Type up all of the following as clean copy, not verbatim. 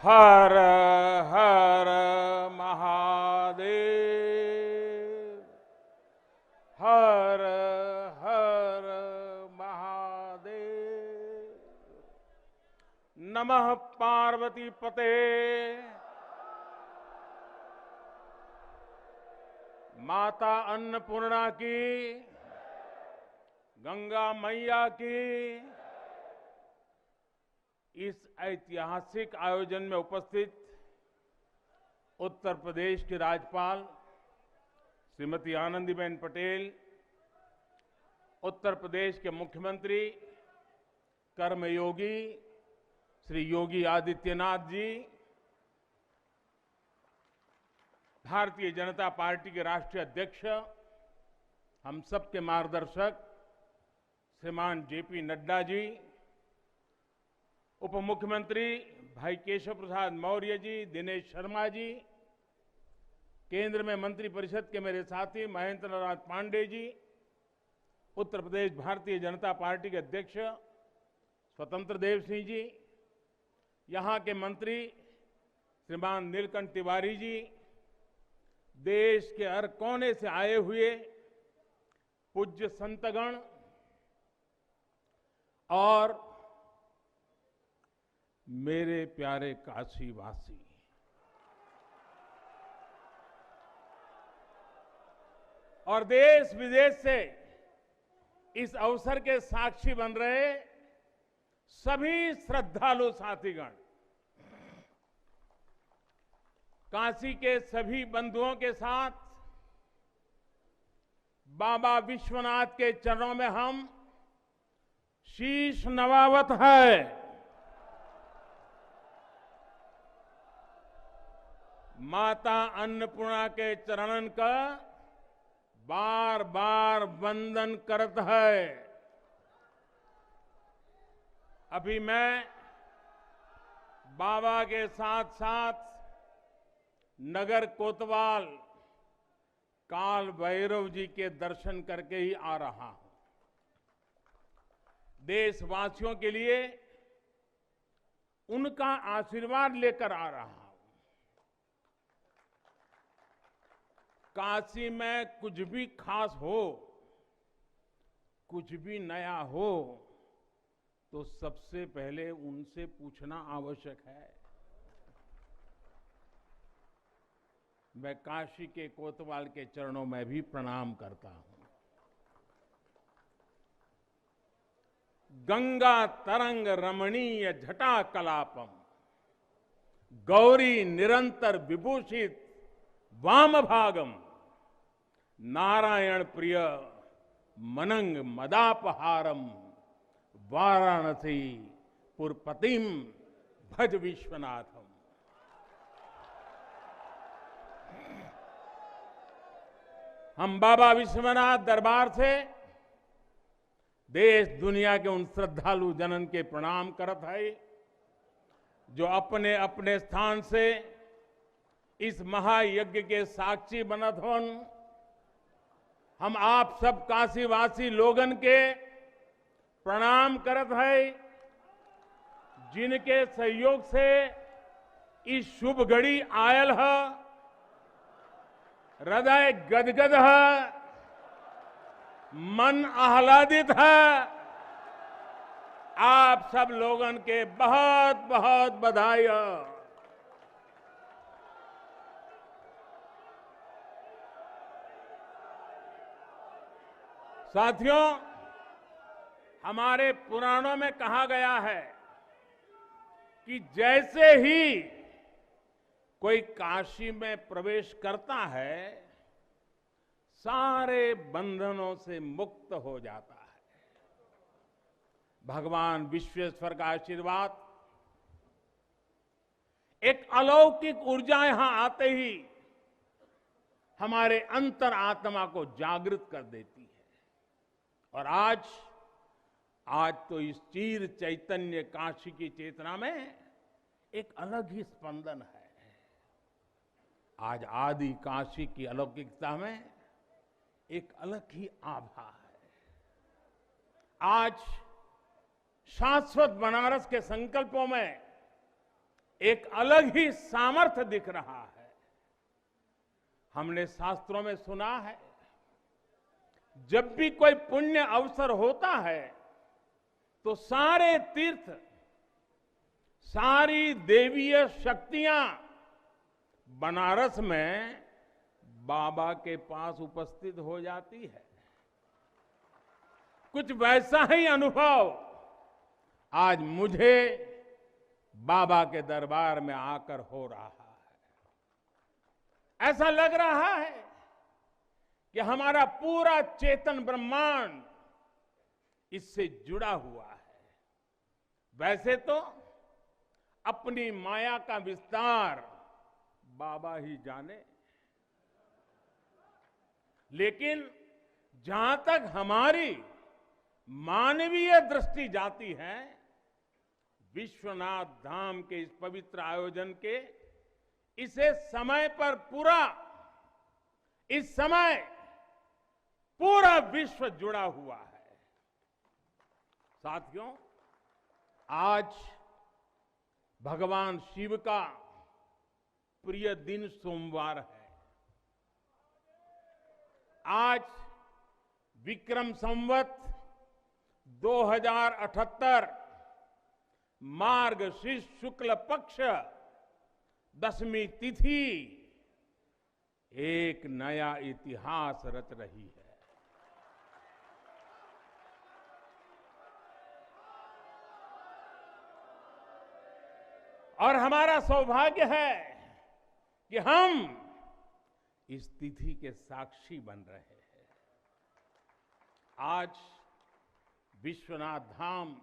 हर हर महादेव। हर हर महादेव। नमः पार्वती पते। माता अन्नपूर्णा की, गंगा मैया की। इस ऐतिहासिक आयोजन में उपस्थित उत्तर प्रदेश की राज्यपाल श्रीमती आनंदीबेन पटेल, उत्तर प्रदेश के मुख्यमंत्री कर्मयोगी श्री योगी आदित्यनाथ जी, भारतीय जनता पार्टी के राष्ट्रीय अध्यक्ष, हम सबके मार्गदर्शक श्रीमान जेपी नड्डा जी, उप मुख्यमंत्री भाई केशव प्रसाद मौर्य जी, दिनेश शर्मा जी, केंद्र में मंत्रिपरिषद के मेरे साथी महेंद्र नाथ पांडे जी, उत्तर प्रदेश भारतीय जनता पार्टी के अध्यक्ष स्वतंत्र देव सिंह जी, यहां के मंत्री श्रीमान नीलकंठ तिवारी जी, देश के हर कोने से आए हुए पूज्य संतगण और मेरे प्यारे काशीवासी, और देश विदेश से इस अवसर के साक्षी बन रहे सभी श्रद्धालु साथीगण, काशी के सभी बंधुओं के साथ बाबा विश्वनाथ के चरणों में हम शीश नवावत है। माता अन्नपूर्णा के चरणन का बार बार वंदन करत है। अभी मैं बाबा के साथ साथ नगर कोतवाल काल भैरव जी के दर्शन करके ही आ रहा हूं। देशवासियों के लिए उनका आशीर्वाद लेकर आ रहा हूं। काशी में कुछ भी खास हो, कुछ भी नया हो, तो सबसे पहले उनसे पूछना आवश्यक है। मैं काशी के कोतवाल के चरणों में भी प्रणाम करता हूं। गंगा तरंग रमणीय जटा कलापम, गौरी निरंतर विभूषित वाम भागम, नारायण प्रिय मनंग मदापहारम, वाराणसी पुरपतिम भज विश्वनाथम। हम बाबा विश्वनाथ दरबार से देश दुनिया के उन श्रद्धालु जनन के प्रणाम करत है जो अपने अपने स्थान से इस महायज्ञ के साक्षी बनत होन। हम आप सब काशीवासी लोगन के प्रणाम करत है, जिनके सहयोग से इस शुभ घड़ी आयल है। हृदय गदगद है, मन आह्लादित है। आप सब लोगन के बहुत बहुत बधाई है। साथियों, हमारे पुराणों में कहा गया है कि जैसे ही कोई काशी में प्रवेश करता है, सारे बंधनों से मुक्त हो जाता है। भगवान विश्वेश्वर का आशीर्वाद, एक अलौकिक ऊर्जा यहां आते ही हमारे अंतर आत्मा को जागृत कर देती है। और आज तो इस चीर चैतन्य काशी की चेतना में एक अलग ही स्पंदन है। आज आदि काशी की अलौकिकता में एक अलग ही आभा है। आज शाश्वत बनारस के संकल्पों में एक अलग ही सामर्थ्य दिख रहा है। हमने शास्त्रों में सुना है, जब भी कोई पुण्य अवसर होता है तो सारे तीर्थ, सारी देवीय शक्तियां बनारस में बाबा के पास उपस्थित हो जाती है। कुछ वैसा ही अनुभव आज मुझे बाबा के दरबार में आकर हो रहा है। ऐसा लग रहा है कि हमारा पूरा चेतन ब्रह्मांड इससे जुड़ा हुआ है। वैसे तो अपनी माया का विस्तार बाबा ही जाने, लेकिन जहां तक हमारी मानवीय दृष्टि जाती है, विश्वनाथ धाम के इस पवित्र आयोजन के इसे समय पर इस समय पूरा विश्व जुड़ा हुआ है। साथियों, आज भगवान शिव का प्रिय दिन सोमवार है। आज विक्रम संवत 2078 मार्गशीर्ष शुक्ल पक्ष दशमी तिथि एक नया इतिहास रच रही है। और हमारा सौभाग्य है कि हम इस तिथि के साक्षी बन रहे हैं। आज विश्वनाथ धाम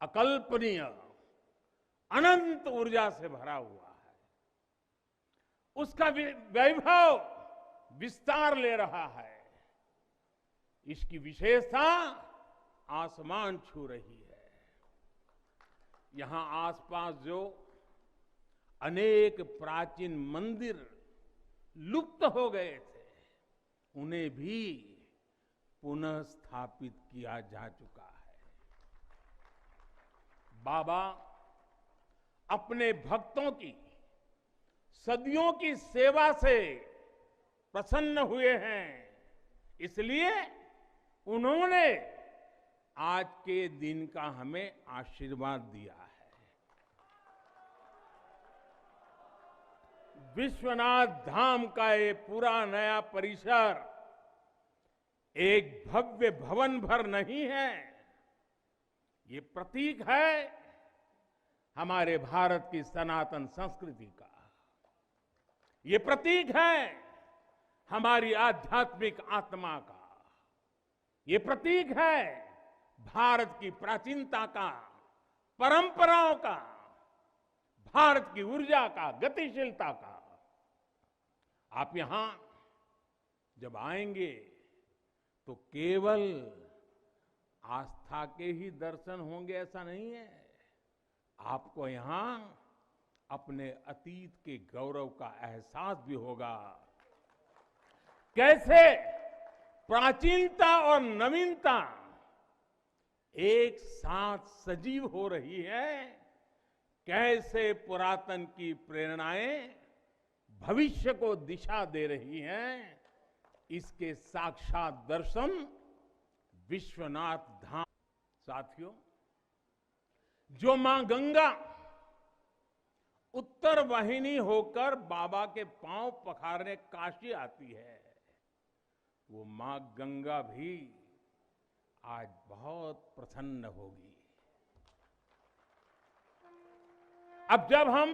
अकल्पनीय अनंत ऊर्जा से भरा हुआ है। उसका वैभव विस्तार ले रहा है। इसकी विशेषता आसमान छू रही है। यहां आसपास जो अनेक प्राचीन मंदिर लुप्त हो गए थे, उन्हें भी पुनः स्थापित किया जा चुका है। बाबा अपने भक्तों की सदियों की सेवा से प्रसन्न हुए हैं, इसलिए उन्होंने आज के दिन का हमें आशीर्वाद दिया है। विश्वनाथ धाम का ये पूरा नया परिसर एक भव्य भवन भर नहीं है, ये प्रतीक है हमारे भारत की सनातन संस्कृति का। ये प्रतीक है हमारी आध्यात्मिक आत्मा का। ये प्रतीक है भारत की प्राचीनता का, परंपराओं का, भारत की ऊर्जा का, गतिशीलता का। आप यहां जब आएंगे तो केवल आस्था के ही दर्शन होंगे ऐसा नहीं है। आपको यहां अपने अतीत के गौरव का एहसास भी होगा। कैसे प्राचीनता और नवीनता एक साथ सजीव हो रही है, कैसे पुरातन की प्रेरणाएं भविष्य को दिशा दे रही हैं, इसके साक्षात दर्शन विश्वनाथ धाम। साथियों, जो मां गंगा उत्तर वाहिनी होकर बाबा के पांव पखारने काशी आती है, वो मां गंगा भी आज बहुत प्रसन्न होगी। अब जब हम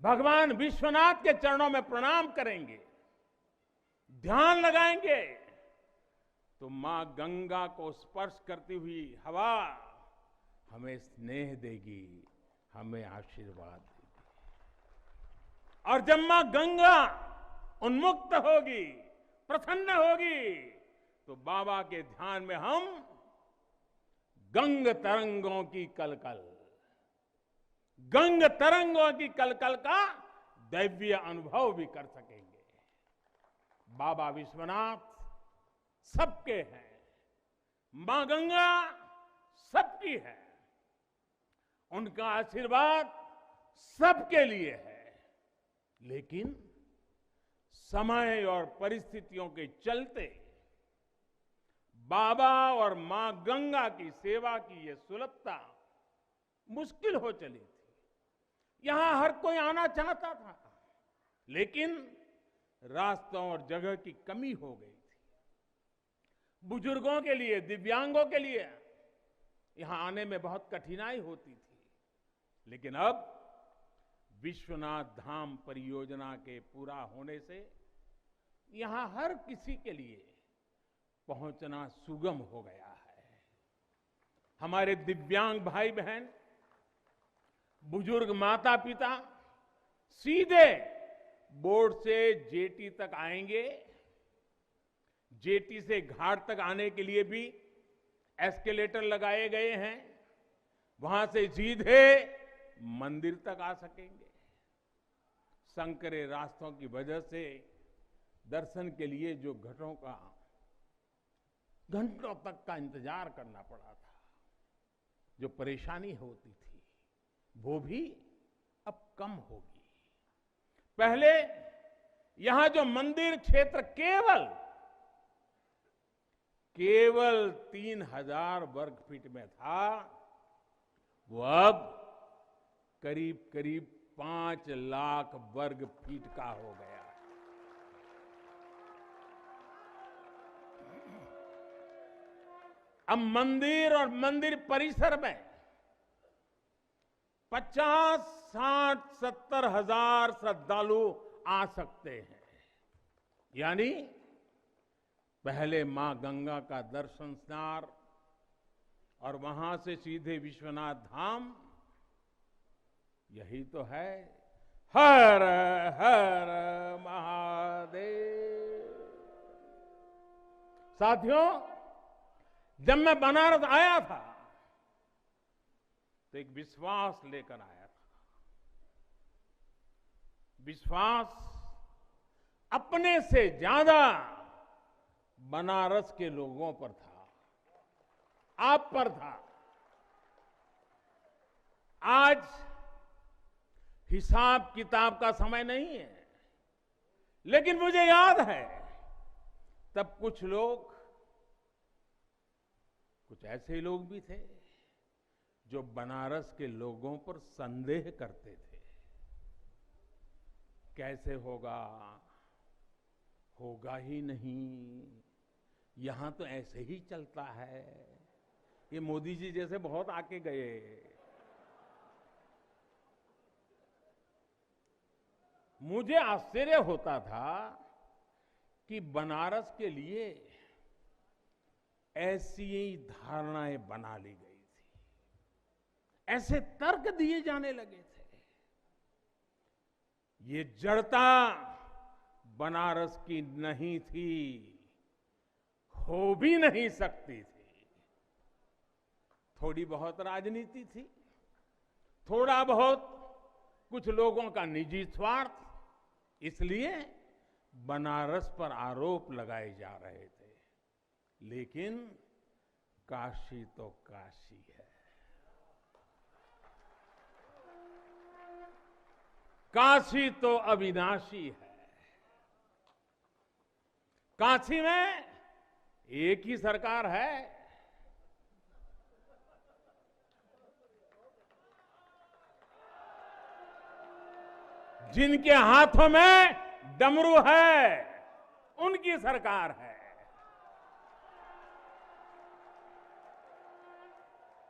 भगवान विश्वनाथ के चरणों में प्रणाम करेंगे, ध्यान लगाएंगे, तो मां गंगा को स्पर्श करती हुई हवा हमें स्नेह देगी, हमें आशीर्वाद देगी। और जब मां गंगा उन्मुक्त होगी, प्रसन्न होगी, तो बाबा के ध्यान में हम गंग तरंगों की कलकल, गंग तरंगों की कलकल का दैवीय अनुभव भी कर सकेंगे। बाबा विश्वनाथ सबके हैं, मां गंगा सबकी है। उनका आशीर्वाद सबके लिए है, लेकिन समय और परिस्थितियों के चलते बाबा और मां गंगा की सेवा की यह सुलभता मुश्किल हो चली थी। यहां हर कोई आना चाहता था, लेकिन रास्तों और जगह की कमी हो गई थी। बुजुर्गों के लिए, दिव्यांगों के लिए यहां आने में बहुत कठिनाई होती थी। लेकिन अब विश्वनाथ धाम परियोजना के पूरा होने से यहां हर किसी के लिए पहुंचना सुगम हो गया है। हमारे दिव्यांग भाई बहन, बुजुर्ग माता पिता सीधे बोर्ड से जेटी तक आएंगे। जेटी से घाट तक आने के लिए भी एस्केलेटर लगाए गए हैं। वहां से सीधे मंदिर तक आ सकेंगे। संकरे रास्तों की वजह से दर्शन के लिए जो घंटों तक का इंतजार करना पड़ा था, जो परेशानी होती थी, वो भी अब कम होगी। पहले यहां जो मंदिर क्षेत्र केवल 3000 वर्ग फीट में था, वो अब करीब करीब 5 लाख वर्ग फीट का हो गया। अब मंदिर और मंदिर परिसर में 50, 60, 70 हजार श्रद्धालु आ सकते हैं। यानी पहले मां गंगा का दर्शन स्नान और वहां से सीधे विश्वनाथ धाम, यही तो है। हर हर महादेव। साथियों, जब मैं बनारस आया था तो एक विश्वास लेकर आया था। विश्वास अपने से ज्यादा बनारस के लोगों पर था, आप पर था। आज हिसाब किताब का समय नहीं है, लेकिन मुझे याद है तब कुछ ऐसे लोग भी थे जो बनारस के लोगों पर संदेह करते थे। कैसे होगा ही नहीं, यहां तो ऐसे ही चलता है। ये मोदी जी जैसे बहुत आके गए। मुझे आश्चर्य होता था कि बनारस के लिए ऐसी ही धारणाएं बना ली गई थी, ऐसे तर्क दिए जाने लगे थे। ये जड़ता बनारस की नहीं थी, हो भी नहीं सकती थी। थोड़ी बहुत राजनीति थी, थोड़ा बहुत कुछ लोगों का निजी स्वार्थ, इसलिए बनारस पर आरोप लगाए जा रहे थे। लेकिन काशी तो काशी है। काशी तो अविनाशी है। काशी में एक ही सरकार है। जिनके हाथों में डमरू है, उनकी सरकार है।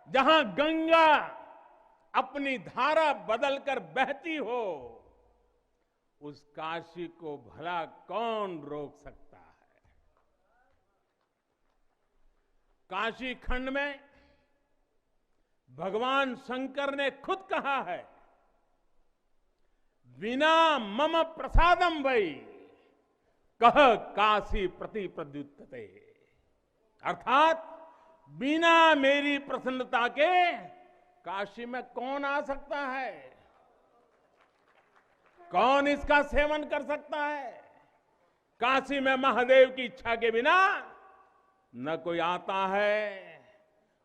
जहां गंगा अपनी धारा बदलकर बहती हो, उस काशी को भला कौन रोक सकता है। काशी खंड में भगवान शंकर ने खुद कहा है, विना मम प्रसादम वै कह काशी प्रति प्रद्युत्ते। अर्थात बिना मेरी प्रसन्नता के काशी में कौन आ सकता है, कौन इसका सेवन कर सकता है। काशी में महादेव की इच्छा के बिना न कोई आता है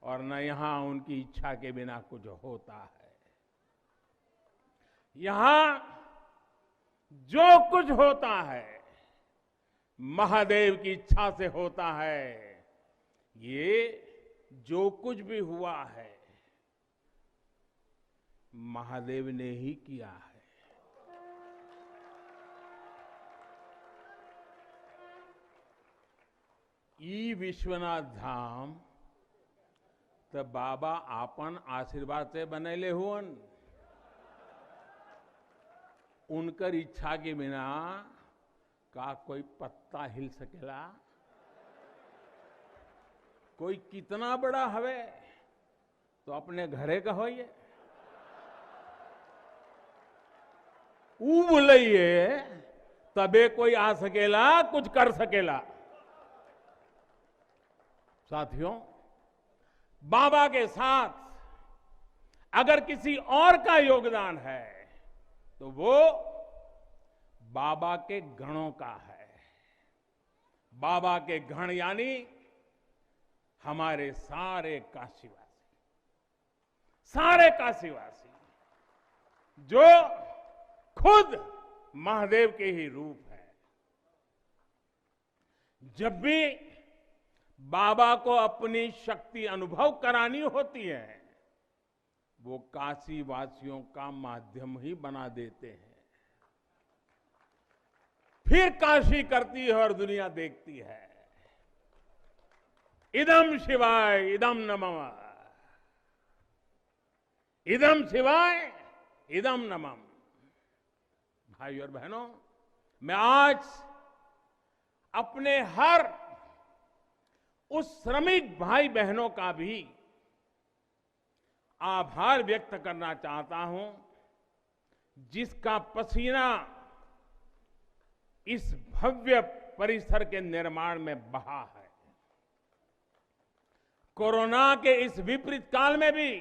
और न यहां उनकी इच्छा के बिना कुछ होता है। यहां जो कुछ होता है महादेव की इच्छा से होता है। ये जो कुछ भी हुआ है महादेव ने ही किया है। ई विश्वनाथ धाम तो बाबा आपन आशीर्वाद से बनेले हुअन। उनकर इच्छा के बिना का कोई पत्ता हिल सकेला? कोई कितना बड़ा हवे तो अपने घरे का होइए, ऊ बोलिए तबे कोई आ सकेला, कुछ कर सकेला। साथियों, बाबा के साथ अगर किसी और का योगदान है तो वो बाबा के गणों का है। बाबा के गण यानी हमारे सारे काशीवासी जो खुद महादेव के ही रूप है। जब भी बाबा को अपनी शक्ति अनुभव करानी होती है वो काशी वासियों का माध्यम ही बना देते हैं। फिर काशी करती है और दुनिया देखती है। इदम शिवाय इदम नमः, इदम शिवाय इदम नमः। भाई और बहनों, मैं आज अपने हर उस श्रमिक भाई बहनों का भी आभार व्यक्त करना चाहता हूं जिसका पसीना इस भव्य परिसर के निर्माण में बहा है। कोरोना के इस विपरीत काल में भी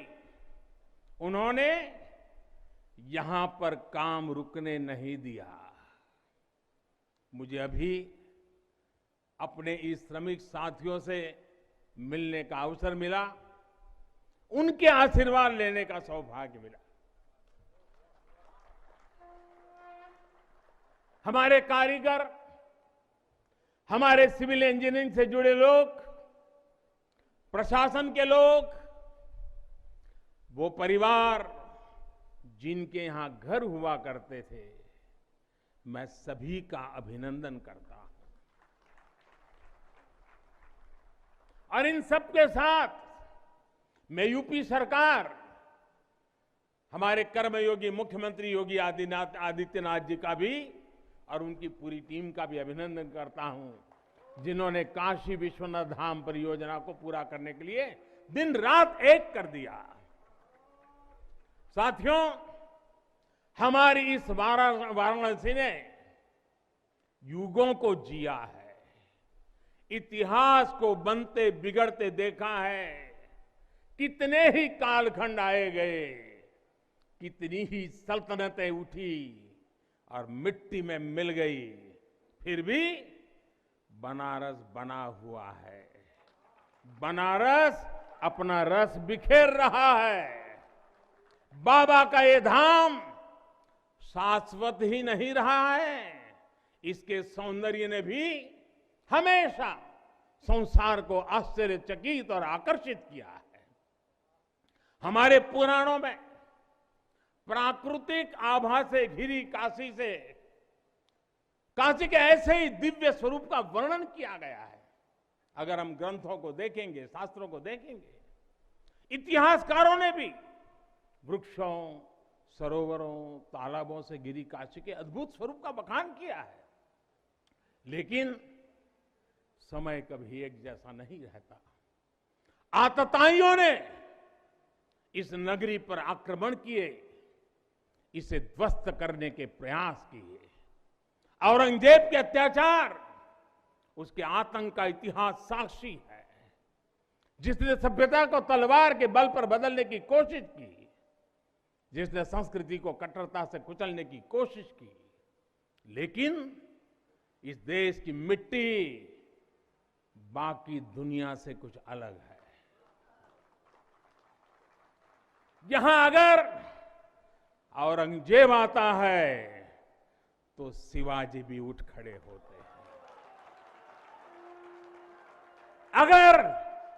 उन्होंने यहां पर काम रुकने नहीं दिया। मुझे अभी अपने इस श्रमिक साथियों से मिलने का अवसर मिला, उनके आशीर्वाद लेने का सौभाग्य मिला। हमारे कारीगर, हमारे सिविल इंजीनियरिंग से जुड़े लोग, प्रशासन के लोग, वो परिवार जिनके यहां घर हुआ करते थे, मैं सभी का अभिनंदन करता हूं। और इन सबके साथ मैं यूपी सरकार, हमारे कर्मयोगी मुख्यमंत्री योगी आदित्यनाथ जी का भी और उनकी पूरी टीम का भी अभिनंदन करता हूं जिन्होंने काशी विश्वनाथ धाम परियोजना को पूरा करने के लिए दिन रात एक कर दिया। साथियों, हमारी इस वाराणसी ने युगों को जिया है, इतिहास को बनते बिगड़ते देखा है। कितने ही कालखंड आए गए, कितनी ही सल्तनतें उठी और मिट्टी में मिल गई, फिर भी बनारस बना हुआ है। बनारस अपना रस बिखेर रहा है। बाबा का ये धाम शाश्वत ही नहीं रहा है, इसके सौंदर्य ने भी हमेशा संसार को आश्चर्यचकित और आकर्षित किया है। हमारे पुराणों में प्राकृतिक आभा से घिरी काशी के ऐसे ही दिव्य स्वरूप का वर्णन किया गया है। अगर हम ग्रंथों को देखेंगे, शास्त्रों को देखेंगे, इतिहासकारों ने भी वृक्षों, सरोवरों, तालाबों से घिरी काशी के अद्भुत स्वरूप का बखान किया है। लेकिन समय कभी एक जैसा नहीं रहता। आतताइयों ने इस नगरी पर आक्रमण किए, इसे ध्वस्त करने के प्रयास किए। औरंगजेब के अत्याचार, उसके आतंक का इतिहास साक्षी है। जिसने सभ्यता को तलवार के बल पर बदलने की कोशिश की, जिसने संस्कृति को कट्टरता से कुचलने की कोशिश की, लेकिन इस देश की मिट्टी बाकी दुनिया से कुछ अलग है। यहां अगर औरंगजेब आता है तो शिवाजी भी उठ खड़े होते हैं।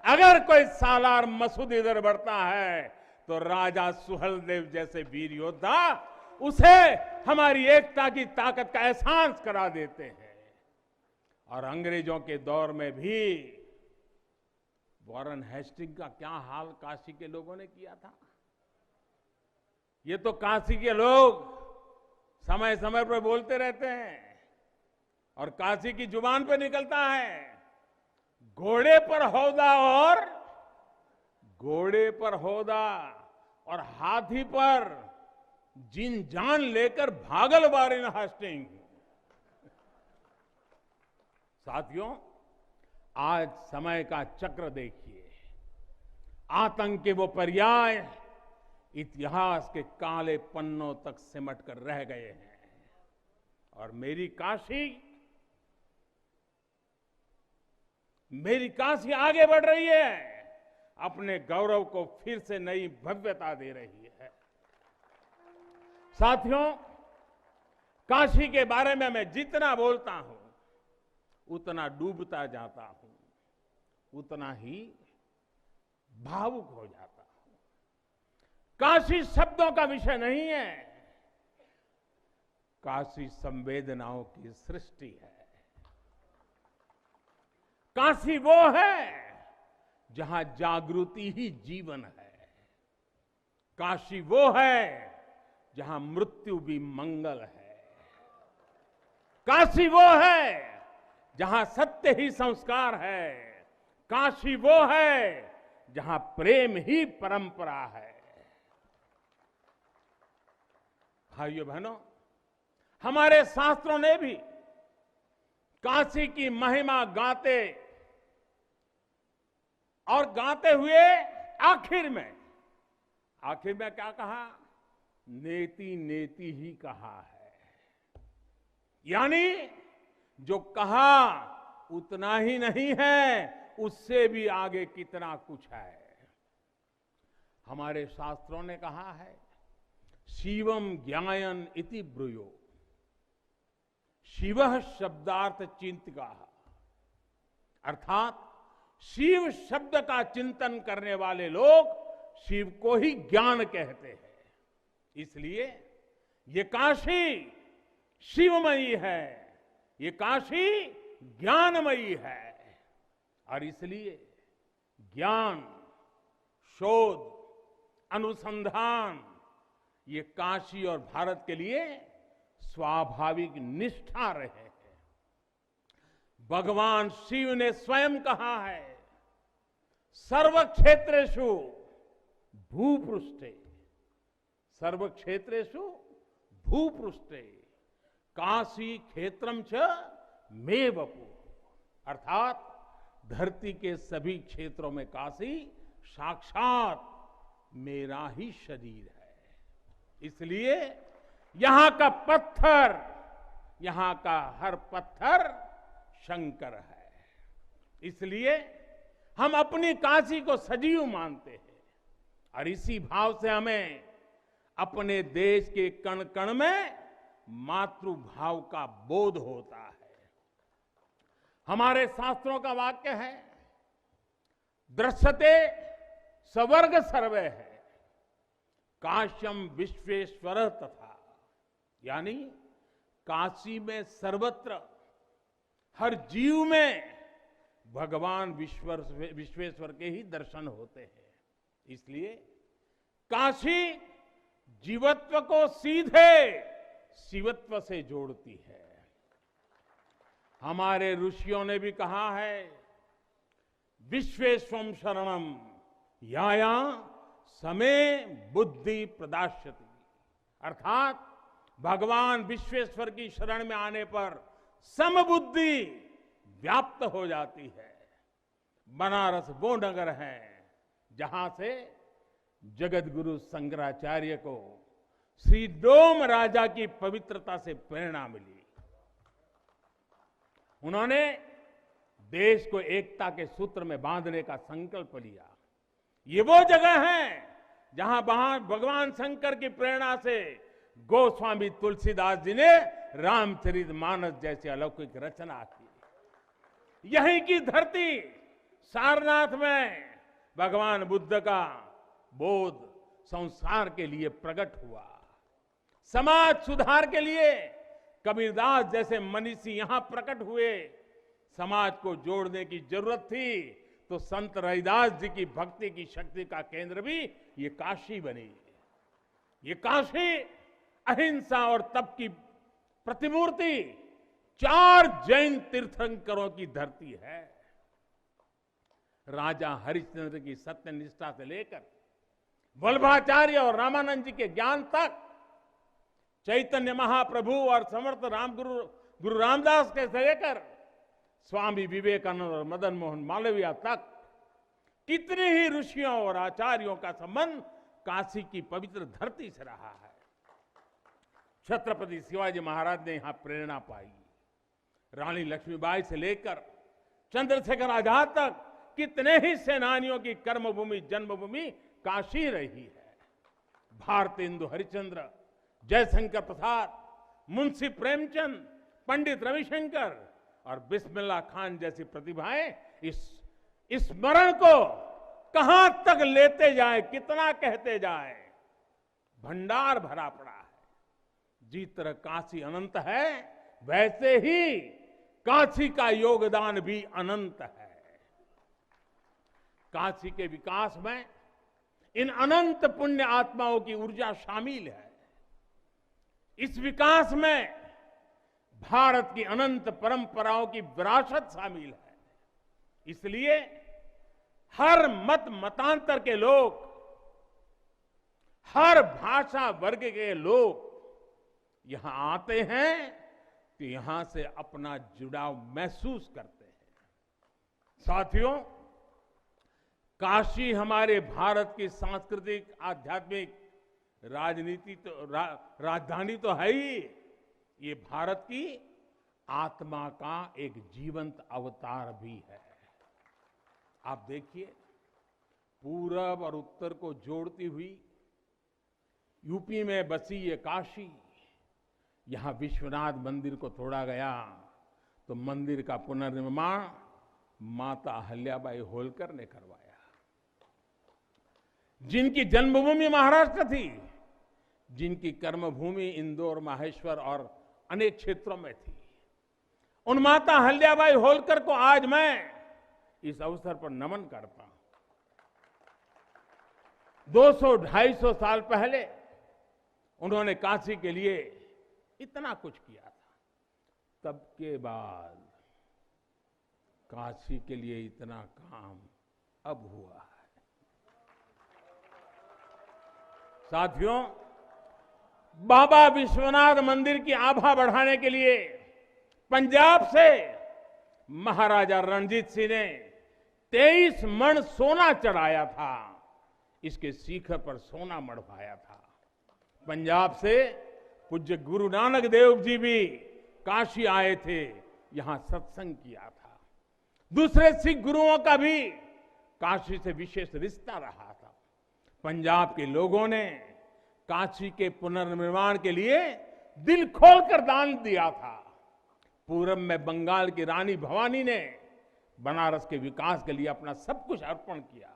अगर कोई सालार मसूद इधर बढ़ता है तो राजा सुहेलदेव जैसे वीर योद्धा उसे हमारी एकता की ताकत का एहसास करा देते हैं। और अंग्रेजों के दौर में भी वॉरेन हेस्टिंग का क्या हाल काशी के लोगों ने किया था। ये तो काशी के लोग समय समय पर बोलते रहते हैं और काशी की जुबान पे निकलता है, घोड़े पर हौदा और हाथी पर जिन जान लेकर भागल वॉरेन हेस्टिंग। साथियों, आज समय का चक्र देखिए, आतंक के वो पर्याय इतिहास के काले पन्नों तक सिमट कर रह गए हैं और मेरी काशी आगे बढ़ रही है, अपने गौरव को फिर से नई भव्यता दे रही है। साथियों, काशी के बारे में मैं जितना बोलता हूं उतना डूबता जाता हूं, उतना ही भावुक हो जाता हूं। काशी शब्दों का विषय नहीं है, काशी संवेदनाओं की सृष्टि है। काशी वो है जहां जागृति ही जीवन है। काशी वो है जहां मृत्यु भी मंगल है। काशी वो है जहां सत्य ही संस्कार है। काशी वो है जहां प्रेम ही परंपरा है। भाइयों बहनों, हमारे शास्त्रों ने भी काशी की महिमा गाते हुए आखिर में क्या कहा? नेति नेति ही कहा है। यानी जो कहा उतना ही नहीं है, उससे भी आगे कितना कुछ है। हमारे शास्त्रों ने कहा है, शिवम ज्ञायन इति ब्रूयो, शिवः शब्दार्थ चिंतका, अर्थात शिव शब्द का चिंतन करने वाले लोग शिव को ही ज्ञान कहते हैं। इसलिए ये काशी शिवमयी है, ये काशी ज्ञानमयी है। और इसलिए ज्ञान, शोध, अनुसंधान ये काशी और भारत के लिए स्वाभाविक निष्ठा रहे हैं। भगवान शिव ने स्वयं कहा है, सर्व क्षेत्रेषु भूपृष्ठे, सर्व क्षेत्रेषु भूपृष्ठे काशी क्षेत्रम च मे वपु, अर्थात धरती के सभी क्षेत्रों में काशी साक्षात मेरा ही शरीर है। इसलिए यहां का पत्थर, यहां का हर पत्थर शंकर है। इसलिए हम अपनी काशी को सजीव मानते हैं और इसी भाव से हमें अपने देश के कण कण में मातृभाव का बोध होता है। हमारे शास्त्रों का वाक्य है, दृश्यते स्वर्ग सर्वे है, काश्यम विश्वेश्वर तथा, यानी काशी में सर्वत्र हर जीव में भगवान विश्वेश्वर के ही दर्शन होते हैं। इसलिए काशी जीवत्व को सीधे शिवत्व से जोड़ती है। हमारे ऋषियों ने भी कहा है, विश्वेश्वम शरणम याया समे बुद्धि प्रदास्यति, अर्थात भगवान विश्वेश्वर की शरण में आने पर समबुद्धि व्याप्त हो जाती है। बनारस वो नगर है जहां से जगत गुरु शंकराचार्य को श्री डोम राजा की पवित्रता से प्रेरणा मिली। उन्होंने देश को एकता के सूत्र में बांधने का संकल्प लिया। ये वो जगह है जहां भगवान शंकर की प्रेरणा से गोस्वामी तुलसीदास जी ने रामचरितमानस जैसी अलौकिक रचना की। यहीं की धरती सारनाथ में भगवान बुद्ध का बोध संसार के लिए प्रकट हुआ। समाज सुधार के लिए कबीरदास जैसे मनीषी यहां प्रकट हुए। समाज को जोड़ने की जरूरत थी तो संत रविदास जी की भक्ति की शक्ति का केंद्र भी ये काशी बनी। ये काशी अहिंसा और तप की प्रतिमूर्ति 4 जैन तीर्थंकरों की धरती है। राजा हरिश्चंद्र की सत्यनिष्ठा से लेकर वल्लभाचार्य और रामानंद जी के ज्ञान तक, चैतन्य महाप्रभु और समर्थ गुरु रामदास के से लेकर स्वामी विवेकानंद और मदन मोहन मालवीय तक कितने ही ऋषियों और आचार्यों का संबंध काशी की पवित्र धरती से रहा है। छत्रपति शिवाजी महाराज ने यहां प्रेरणा पाई। रानी लक्ष्मीबाई से लेकर चंद्रशेखर आजाद तक कितने ही सेनानियों की कर्मभूमि जन्मभूमि काशी रही है। भारतेंदु हरिश्चंद्र, जयशंकर प्रसाद, मुंशी प्रेमचंद, पंडित रविशंकर और बिस्मिल्लाह खान जैसी प्रतिभाएं इस स्मरण को कहां तक लेते जाए, कितना कहते जाए, भंडार भरा पड़ा है। जिस तरह काशी अनंत है वैसे ही काशी का योगदान भी अनंत है। काशी के विकास में इन अनंत पुण्य आत्माओं की ऊर्जा शामिल है। इस विकास में भारत की अनंत परंपराओं की विरासत शामिल है। इसलिए हर मत मतांतर के लोग, हर भाषा वर्ग के लोग यहां आते हैं तो यहां से अपना जुड़ाव महसूस करते हैं। साथियों, काशी हमारे भारत की सांस्कृतिक, आध्यात्मिक, राजधानी तो है ही, ये भारत की आत्मा का एक जीवंत अवतार भी है। आप देखिए, पूरब और उत्तर को जोड़ती हुई यूपी में बसी ये काशी, यहां विश्वनाथ मंदिर को तोड़ा गया तो मंदिर का पुनर्निर्माण माता अहल्याबाई होलकर ने करवाया। जिनकी जन्मभूमि महाराष्ट्र थी, जिनकी कर्मभूमि इंदौर, माहेश्वर और अनेक क्षेत्रों में थी, उन माता अहल्याबाई होलकर को आज मैं इस अवसर पर नमन करता हूं। 200-250 साल पहले उन्होंने काशी के लिए इतना कुछ किया था। तब के बाद काशी के लिए इतना काम अब हुआ है। साथियों, बाबा विश्वनाथ मंदिर की आभा बढ़ाने के लिए पंजाब से महाराजा रणजीत सिंह ने 23 मण सोना चढ़ाया था। इसके शिखर पर सोना मढ़वाया था। पंजाब से पूज्य गुरु नानक देव जी भी काशी आए थे, यहां सत्संग किया था। दूसरे सिख गुरुओं का भी काशी से विशेष रिश्ता रहा था। पंजाब के लोगों ने काशी के पुनर्निर्माण के लिए दिल खोलकर दान दिया था। पूरब में बंगाल की रानी भवानी ने बनारस के विकास के लिए अपना सब कुछ अर्पण किया।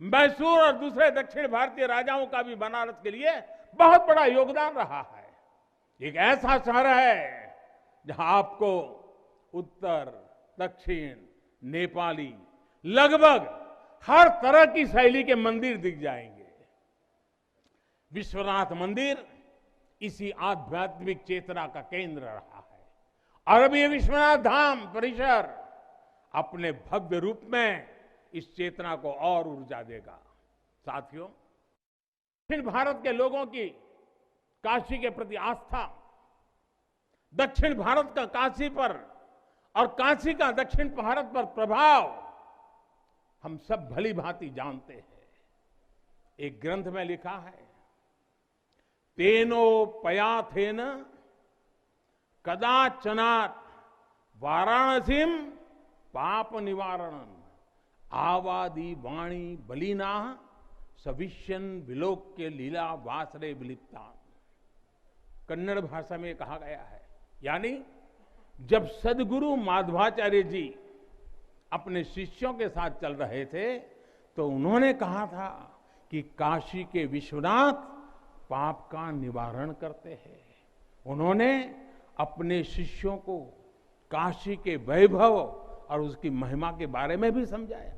मैसूर और दूसरे दक्षिण भारतीय राजाओं का भी बनारस के लिए बहुत बड़ा योगदान रहा है। एक ऐसा शहर है जहां आपको उत्तर, दक्षिण, नेपाली, लगभग हर तरह की शैली के मंदिर दिख जाएंगे। विश्वनाथ मंदिर इसी आध्यात्मिक चेतना का केंद्र रहा है और अब ये विश्वनाथ धाम परिसर अपने भव्य रूप में इस चेतना को और ऊर्जा देगा। साथियों, दक्षिण भारत के लोगों की काशी के प्रति आस्था, दक्षिण भारत का काशी पर और काशी का दक्षिण भारत पर प्रभाव हम सब भली भांति जानते हैं। एक ग्रंथ में लिखा है, तेनो पयाथेन कदाचनात् वाराणसीम पाप निवारणम आवादी वाणी बलिना सविष्यन विलोक्य लीला वासरे विलिप्ता। कन्नड़ भाषा में कहा गया है। यानी जब सदगुरु माधवाचार्य जी अपने शिष्यों के साथ चल रहे थे तो उन्होंने कहा था कि काशी के विश्वनाथ पाप का निवारण करते हैं। उन्होंने अपने शिष्यों को काशी के वैभव और उसकी महिमा के बारे में भी समझाया।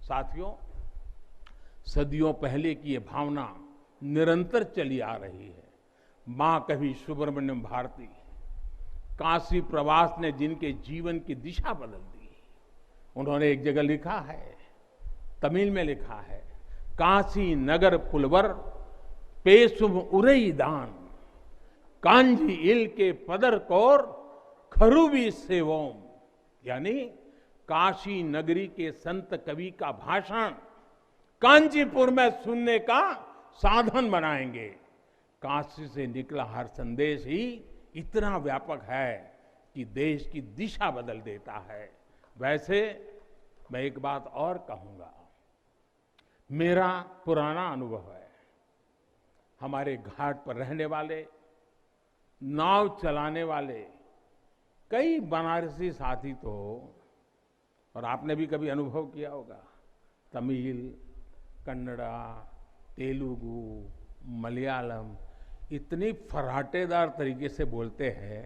साथियों, सदियों पहले की ये भावना निरंतर चली आ रही है। मां कवि सुब्रमण्यम भारती काशी प्रवास ने जिनके जीवन की दिशा बदल दी, उन्होंने एक जगह लिखा है, तमिल में लिखा है, काशी नगर पुलवर पेशुम उरई दान कांजी इल के पदर कोर खरुबी सेवोम। यानी काशी नगरी के संत कवि का भाषण कांचीपुर में सुनने का साधन बनाएंगे। काशी से निकला हर संदेश ही इतना व्यापक है कि देश की दिशा बदल देता है। वैसे मैं एक बात और कहूंगा, मेरा पुराना अनुभव है। हमारे घाट पर रहने वाले, नाव चलाने वाले कई बनारसी साथी तो, और आपने भी कभी अनुभव किया होगा, तमिल, कन्नड़ा, तेलुगु, मलयालम इतनी फराटेदार तरीके से बोलते हैं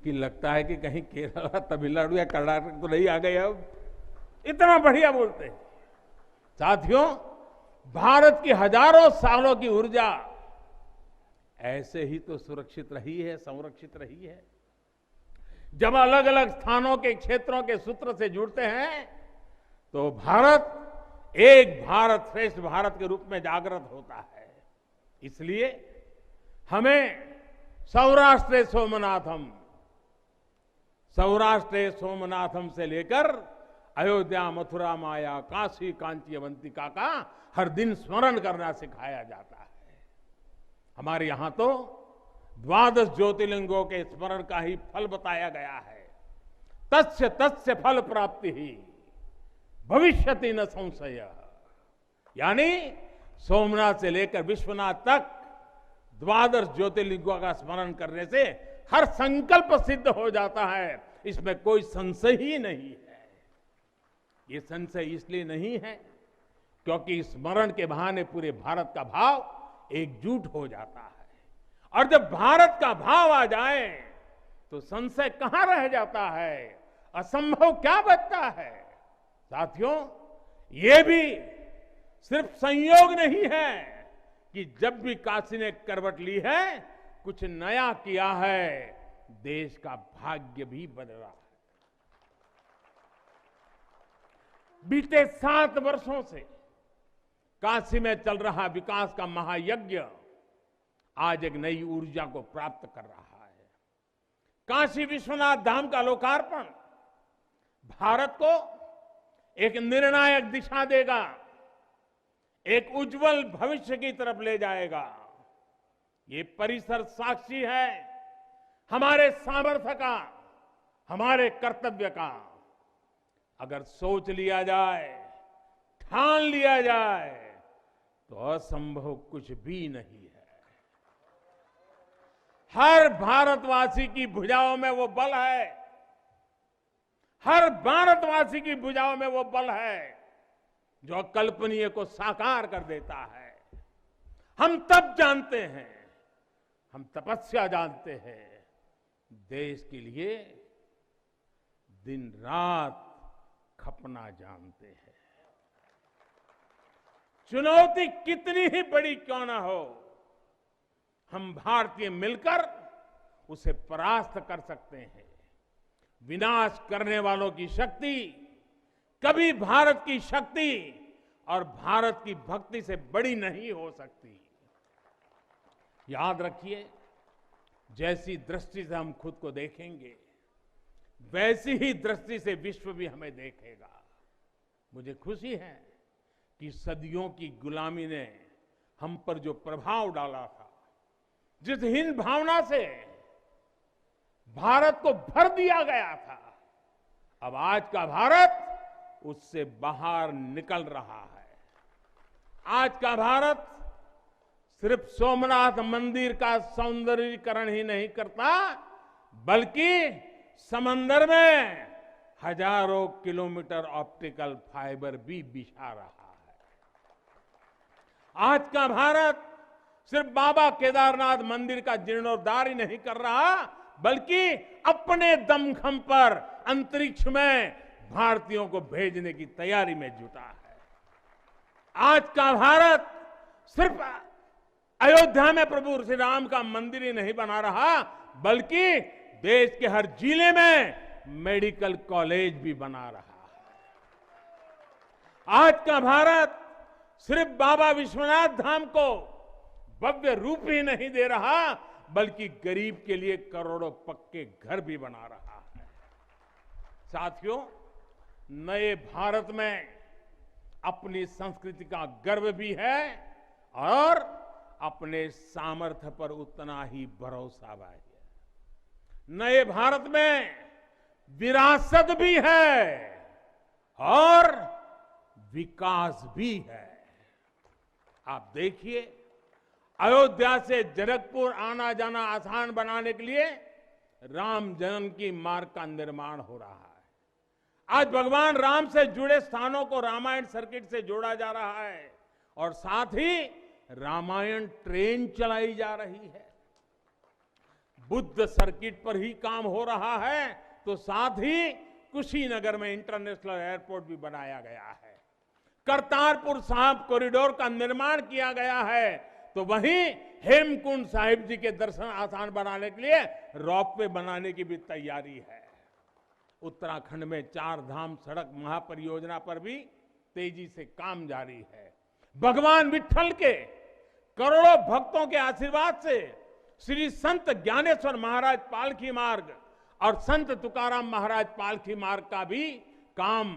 कि लगता है कि कहीं केरला, तमिलनाडु या कर्नाटक तो नहीं आ गए। अब इतना बढ़िया बोलते हैं। साथियों, भारत की हजारों सालों की ऊर्जा ऐसे ही तो सुरक्षित रही है, संरक्षित रही है। जब अलग अलग स्थानों के क्षेत्रों के सूत्र से जुड़ते हैं तो भारत एक भारत श्रेष्ठ भारत के रूप में जागृत होता है। इसलिए हमें सौराष्ट्र सोमनाथम से लेकर अयोध्या, मथुरा, माया, काशी, कांची, अवंतिका का हर दिन स्मरण करना सिखाया जाता है। हमारे यहां तो 12 ज्योतिर्लिंगों के स्मरण का ही फल बताया गया है। तस्य तस्य फल प्राप्ति ही भविष्यति न संशय। यानी सोमनाथ से लेकर विश्वनाथ तक 12 ज्योतिर्लिंगों का स्मरण करने से हर संकल्प सिद्ध हो जाता है, इसमें कोई संशय ही नहीं है। ये संशय इसलिए नहीं है क्योंकि स्मरण के बहाने पूरे भारत का भाव एकजुट हो जाता है, और जब भारत का भाव आ जाए तो संशय कहां रह जाता है, असंभव क्या बचता है। साथियों, ये भी सिर्फ संयोग नहीं है कि जब भी काशी ने करवट ली है, कुछ नया किया है, देश का भाग्य भी बदला है। बीते 7 वर्षों से काशी में चल रहा विकास का महायज्ञ आज एक नई ऊर्जा को प्राप्त कर रहा है। काशी विश्वनाथ धाम का लोकार्पण भारत को एक निर्णायक दिशा देगा, एक उज्जवल भविष्य की तरफ ले जाएगा। ये परिसर साक्षी है हमारे सामर्थ्य का, हमारे कर्तव्य का। अगर सोच लिया जाए, ठान लिया जाए तो असंभव कुछ भी नहीं है। हर भारतवासी की भुजाओं में वो बल है, हर भारतवासी की भुजाओं में वो बल है जो अकल्पनीय को साकार कर देता है। हम तब जानते हैं, हम तपस्या जानते हैं, देश के लिए दिन रात खपना जानते हैं। चुनौती कितनी ही बड़ी क्यों ना हो, हम भारतीय मिलकर उसे परास्त कर सकते हैं। विनाश करने वालों की शक्ति कभी भारत की शक्ति और भारत की भक्ति से बड़ी नहीं हो सकती। याद रखिए, जैसी दृष्टि से हम खुद को देखेंगे, वैसी ही दृष्टि से विश्व भी हमें देखेगा। मुझे खुशी है कि सदियों की गुलामी ने हम पर जो प्रभाव डाला था, जिस हीन भावना से भारत को भर दिया गया था, अब आज का भारत उससे बाहर निकल रहा है। आज का भारत सिर्फ सोमनाथ मंदिर का सौंदर्यीकरण ही नहीं करता, बल्कि समंदर में हजारों किलोमीटर ऑप्टिकल फाइबर भी बिछा रहा है। आज का भारत सिर्फ बाबा केदारनाथ मंदिर का जीर्णोद्धार ही नहीं कर रहा, बल्कि अपने दमखम पर अंतरिक्ष में भारतीयों को भेजने की तैयारी में जुटा है। आज का भारत सिर्फ अयोध्या में प्रभु श्री राम का मंदिर ही नहीं बना रहा, बल्कि देश के हर जिले में मेडिकल कॉलेज भी बना रहा है। आज का भारत सिर्फ बाबा विश्वनाथ धाम को भव्य रूप ही नहीं दे रहा, बल्कि गरीब के लिए करोड़ों पक्के घर भी बना रहा है। साथियों, नए भारत में अपनी संस्कृति का गर्व भी है और अपने सामर्थ्य पर उतना ही भरोसा भी है। नए भारत में विरासत भी है और विकास भी है। आप देखिए, अयोध्या से जनकपुर आना जाना आसान बनाने के लिए राम जन्म की मार्ग का निर्माण हो रहा है। आज भगवान राम से जुड़े स्थानों को रामायण सर्किट से जोड़ा जा रहा है और साथ ही रामायण ट्रेन चलाई जा रही है। बुद्ध सर्किट पर ही काम हो रहा है, तो साथ ही कुशीनगर में इंटरनेशनल एयरपोर्ट भी बनाया गया है। करतारपुर साहिब कॉरिडोर का निर्माण किया गया है, तो वहीं हेमकुंड साहिब जी के दर्शन आसान बनाने के लिए रोपवे बनाने की भी तैयारी है। उत्तराखंड में 4 धाम सड़क महापरियोजना पर भी तेजी से काम जारी है। भगवान विट्ठल के करोड़ों भक्तों के आशीर्वाद से श्री संत ज्ञानेश्वर महाराज पालकी मार्ग और संत तुकाराम महाराज पालकी मार्ग का भी काम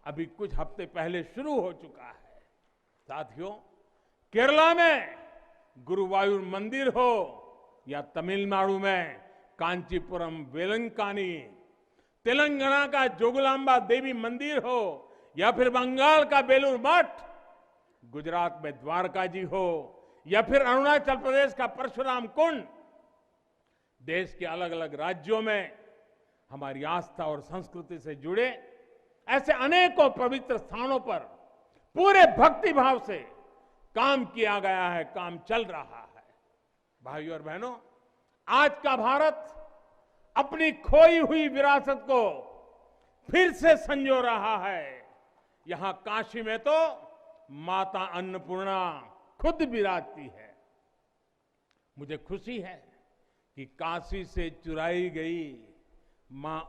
अभी कुछ हफ्ते पहले शुरू हो चुका है। साथियों, केरला में गुरुवायूर मंदिर हो या तमिलनाडु में कांचीपुरम वेलंकानी, तेलंगाना का जोगलांबा देवी मंदिर हो या फिर बंगाल का बेलूर मठ, गुजरात में द्वारका जी हो या फिर अरुणाचल प्रदेश का परशुराम कुंड, देश के अलग अलग राज्यों में हमारी आस्था और संस्कृति से जुड़े ऐसे अनेकों पवित्र स्थानों पर पूरे भक्ति भाव से काम किया गया है, काम चल रहा है। भाइयों और बहनों, आज का भारत अपनी खोई हुई विरासत को फिर से संजो रहा है। यहां काशी में तो माता अन्नपूर्णा खुद विराजती है। मुझे खुशी है कि काशी से चुराई गई मां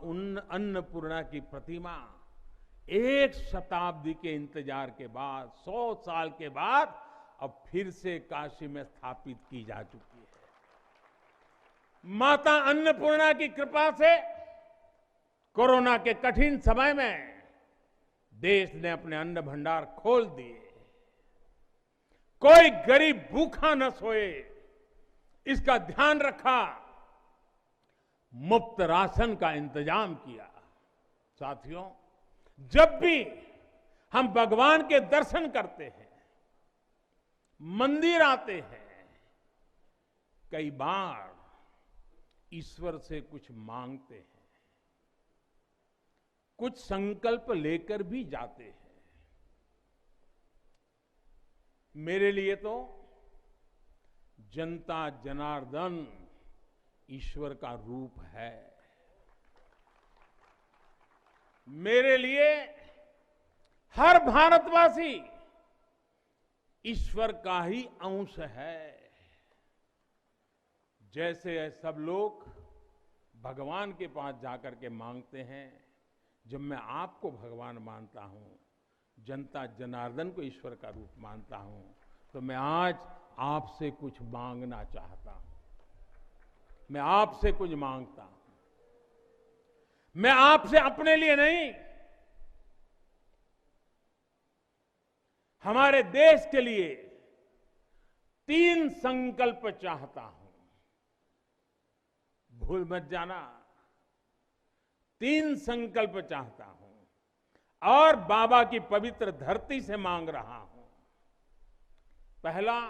अन्नपूर्णा की प्रतिमा 1 शताब्दी के इंतजार के बाद, 100 साल के बाद अब फिर से काशी में स्थापित की जा चुकी है। माता अन्नपूर्णा की कृपा से कोरोना के कठिन समय में देश ने अपने अन्न भंडार खोल दिए। कोई गरीब भूखा न सोए, इसका ध्यान रखा। मुफ्त राशन का इंतजाम किया। साथियों, जब भी हम भगवान के दर्शन करते हैं, मंदिर आते हैं, कई बार ईश्वर से कुछ मांगते हैं, कुछ संकल्प लेकर भी जाते हैं। मेरे लिए तो जनता जनार्दन ईश्वर का रूप है। मेरे लिए हर भारतवासी ईश्वर का ही अंश है। जैसे सब लोग भगवान के पास जाकर के मांगते हैं, जब मैं आपको भगवान मानता हूं, जनता जनार्दन को ईश्वर का रूप मानता हूं, तो मैं आज आपसे कुछ मांगना चाहता हूं। मैं आपसे कुछ मांगता हूं। मैं आपसे अपने लिए नहीं, हमारे देश के लिए 3 संकल्प चाहता हूं। भूल मत जाना, 3 संकल्प चाहता हूं और बाबा की पवित्र धरती से मांग रहा हूं। पहला,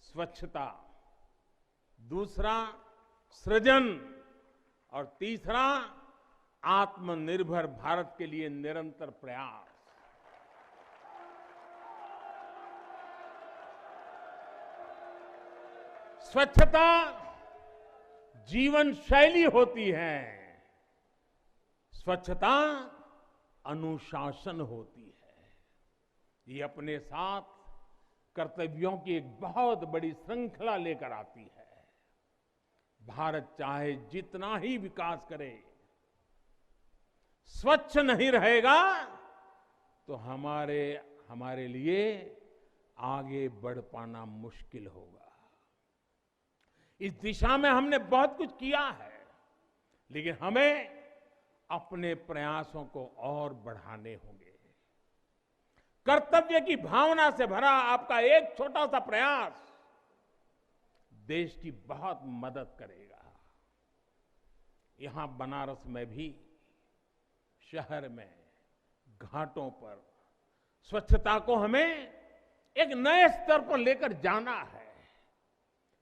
स्वच्छता, दूसरा सृजन और तीसरा आत्मनिर्भर भारत के लिए निरंतर प्रयास। स्वच्छता जीवन शैली होती है, स्वच्छता अनुशासन होती है। ये अपने साथ कर्तव्यों की एक बहुत बड़ी श्रृंखला लेकर आती है। भारत चाहे जितना ही विकास करे, स्वच्छ नहीं रहेगा तो हमारे लिए आगे बढ़ पाना मुश्किल होगा। इस दिशा में हमने बहुत कुछ किया है, लेकिन हमें अपने प्रयासों को और बढ़ाने होंगे। कर्तव्य की भावना से भरा आपका एक छोटा सा प्रयास देश की बहुत मदद करेगा। यहां बनारस में भी, शहर में, घाटों पर स्वच्छता को हमें एक नए स्तर पर लेकर जाना है।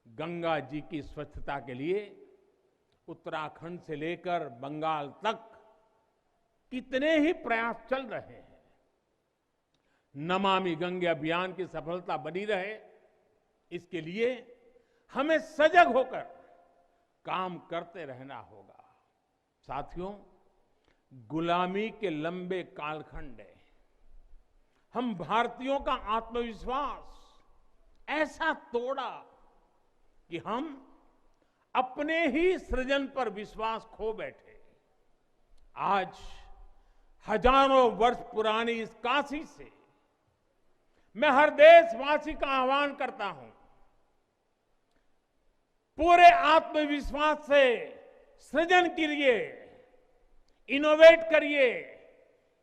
गंगा जी की स्वच्छता के लिए उत्तराखंड से लेकर बंगाल तक कितने ही प्रयास चल रहे हैं। नमामि गंगे अभियान की सफलता बनी रहे, इसके लिए हमें सजग होकर काम करते रहना होगा। साथियों, गुलामी के लंबे कालखंड में हम भारतीयों का आत्मविश्वास ऐसा तोड़ा कि हम अपने ही सृजन पर विश्वास खो बैठे। आज हजारों वर्ष पुरानी इस काशी से मैं हर देशवासी का आह्वान करता हूं, पूरे आत्मविश्वास से सृजन करिए, इनोवेट करिए,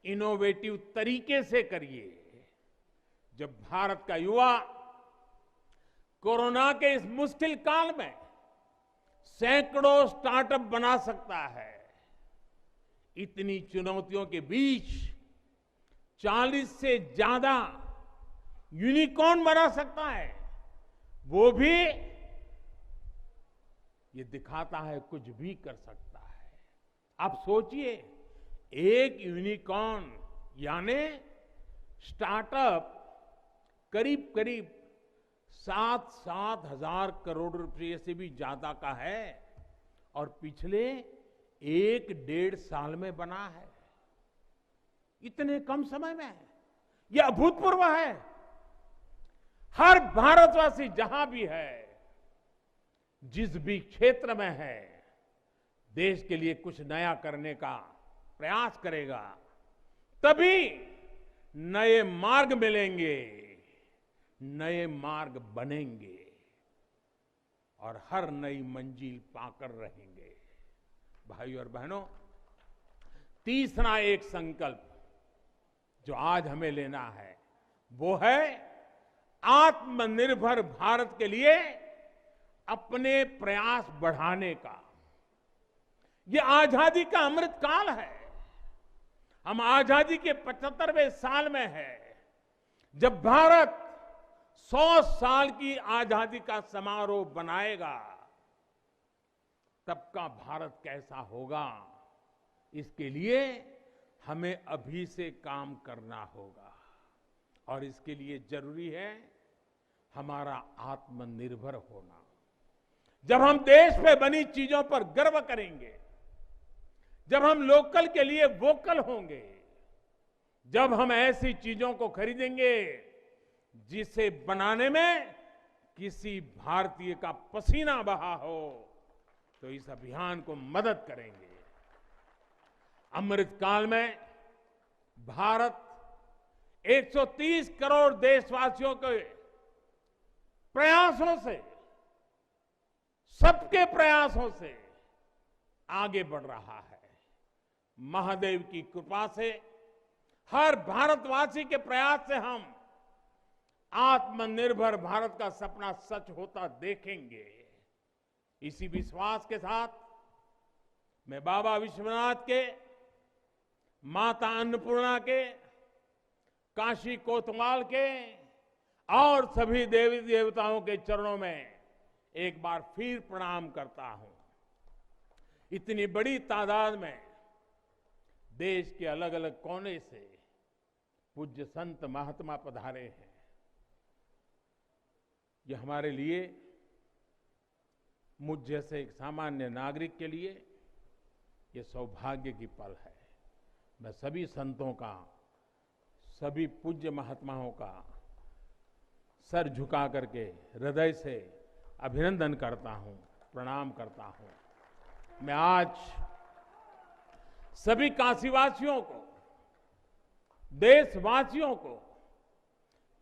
इनोवेटिव तरीके से करिए। जब भारत का युवा कोरोना के इस मुश्किल काल में सैकड़ों स्टार्टअप बना सकता है, इतनी चुनौतियों के बीच 40 से ज्यादा यूनिकॉर्न बना सकता है, वो भी ये दिखाता है कुछ भी कर सकता है। आप सोचिए, एक यूनिकॉर्न यानी स्टार्टअप करीब करीब 7 हजार करोड़ रुपए से भी ज्यादा का है और पिछले 1-1.5 साल में बना है। इतने कम समय में यह अभूतपूर्व है। हर भारतवासी जहां भी है, जिस भी क्षेत्र में है, देश के लिए कुछ नया करने का प्रयास करेगा, तभी नए मार्ग मिलेंगे, नए मार्ग बनेंगे और हर नई मंजिल पाकर रहेंगे। भाइयों और बहनों, तीसरा एक संकल्प जो आज हमें लेना है वो है आत्मनिर्भर भारत के लिए अपने प्रयास बढ़ाने का। ये आजादी का अमृत काल है। हम आजादी के 75वें साल में है, जब भारत 100 साल की आजादी का समारोह बनाएगा। तब का भारत कैसा होगा, इसके लिए हमें अभी से काम करना होगा और इसके लिए जरूरी है हमारा आत्मनिर्भर होना। जब हम देश में बनी चीजों पर गर्व करेंगे, जब हम लोकल के लिए वोकल होंगे, जब हम ऐसी चीजों को खरीदेंगे जिसे बनाने में किसी भारतीय का पसीना बहा हो, तो इस अभियान को मदद करेंगे। अमृत काल में भारत 130 करोड़ देशवासियों के प्रयासों से, सबके प्रयासों से आगे बढ़ रहा है। महादेव की कृपा से, हर भारतवासी के प्रयास से हम आत्मनिर्भर भारत का सपना सच होता देखेंगे। इसी विश्वास के साथ मैं बाबा विश्वनाथ के, माता अन्नपूर्णा के, काशी कोतवाल के और सभी देवी देवताओं के चरणों में एक बार फिर प्रणाम करता हूं। इतनी बड़ी तादाद में देश के अलग अलग कोने से पूज्य संत महात्मा पधारे हैं। यह हमारे लिए, मुझ जैसे एक सामान्य नागरिक के लिए ये सौभाग्य की पल है। मैं सभी संतों का, सभी पूज्य महात्माओं का सर झुका करके हृदय से अभिनंदन करता हूं, प्रणाम करता हूं। मैं आज सभी काशीवासियों को, देशवासियों को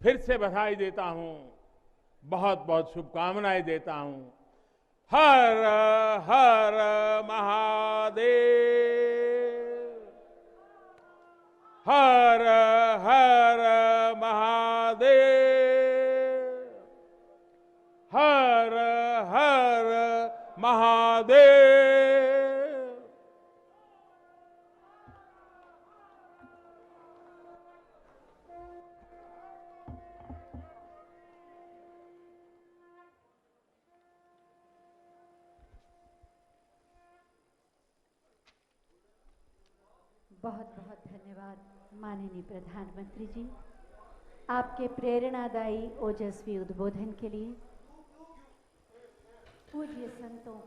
फिर से बधाई देता हूं, बहुत बहुत शुभकामनाएं देता हूं। हर हर महादेव, हर हर महादेव, हर हर महादेव। बहुत बहुत धन्यवाद माननीय प्रधानमंत्री जी, आपके प्रेरणादायी ओजस्वी उद्बोधन के लिए। पूज्य संतों